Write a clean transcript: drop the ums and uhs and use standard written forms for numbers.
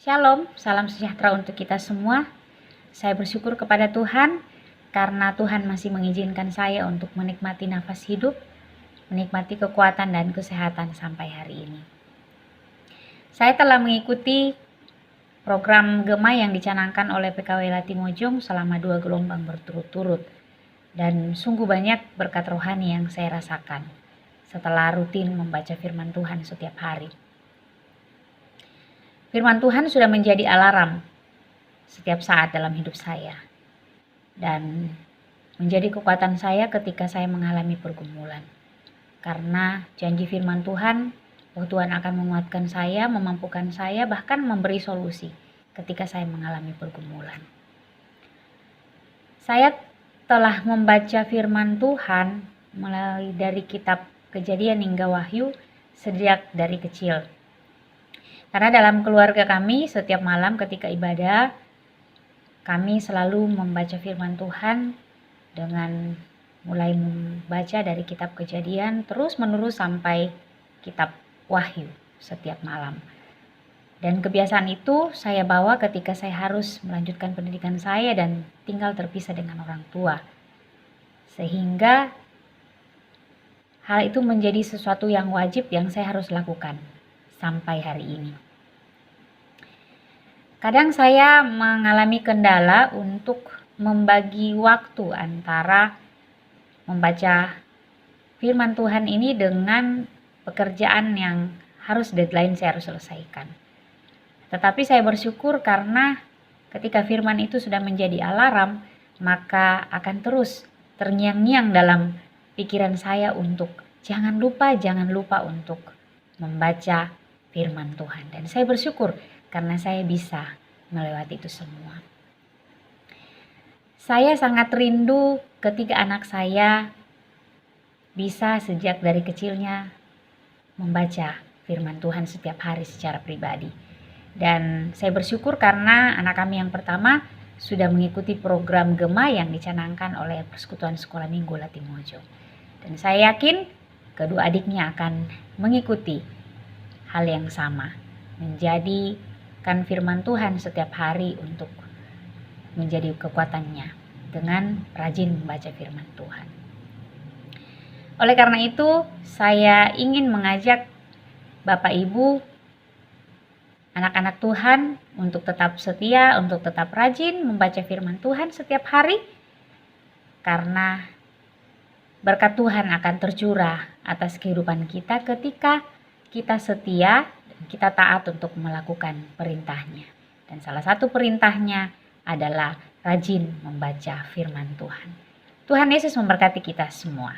Shalom, salam sejahtera untuk kita semua. Saya bersyukur kepada Tuhan karena Tuhan masih mengizinkan saya untuk menikmati nafas hidup, menikmati kekuatan dan kesehatan sampai hari ini. Saya telah mengikuti program Gema yang dicanangkan oleh PKW Latimojong selama 2 gelombang berturut-turut. Dan sungguh banyak berkat rohani yang saya rasakan setelah rutin membaca firman Tuhan setiap hari. Firman Tuhan sudah menjadi alarm setiap saat dalam hidup saya. Dan menjadi kekuatan saya ketika saya mengalami pergumulan. Karena janji firman Tuhan, bahwa Tuhan akan menguatkan saya, memampukan saya, bahkan memberi solusi ketika saya mengalami pergumulan. Saya telah membaca firman Tuhan mulai dari kitab Kejadian hingga Wahyu sejak dari kecil. Karena dalam keluarga kami setiap malam ketika ibadah, kami selalu membaca firman Tuhan dengan mulai membaca dari kitab Kejadian terus menerus sampai kitab Wahyu setiap malam. Dan kebiasaan itu saya bawa ketika saya harus melanjutkan pendidikan saya dan tinggal terpisah dengan orang tua. Sehingga hal itu menjadi sesuatu yang wajib yang saya harus lakukan sampai hari ini. Kadang saya mengalami kendala untuk membagi waktu antara membaca firman Tuhan ini dengan pekerjaan yang harus deadline saya harus selesaikan. Tetapi saya bersyukur karena ketika firman itu sudah menjadi alarm, maka akan terus terngiang-ngiang dalam pikiran saya untuk jangan lupa untuk membaca firman Tuhan. Dan saya bersyukur karena saya bisa melewati itu semua. Saya sangat rindu ketika anak saya bisa sejak dari kecilnya membaca firman Tuhan setiap hari secara pribadi. Dan saya bersyukur karena anak kami yang pertama sudah mengikuti program Gema yang dicanangkan oleh Persekutuan Sekolah Minggu Latimojong. Dan saya yakin kedua adiknya akan mengikuti hal yang sama, menjadikan firman Tuhan setiap hari untuk menjadi kekuatannya dengan rajin membaca firman Tuhan. Oleh karena itu, saya ingin mengajak Bapak Ibu, anak-anak Tuhan untuk tetap setia, untuk tetap rajin membaca firman Tuhan setiap hari. Karena berkat Tuhan akan tercurah atas kehidupan kita ketika kita setia dan kita taat untuk melakukan perintahnya. Dan salah satu perintahnya adalah rajin membaca firman Tuhan. Tuhan Yesus memberkati kita semua.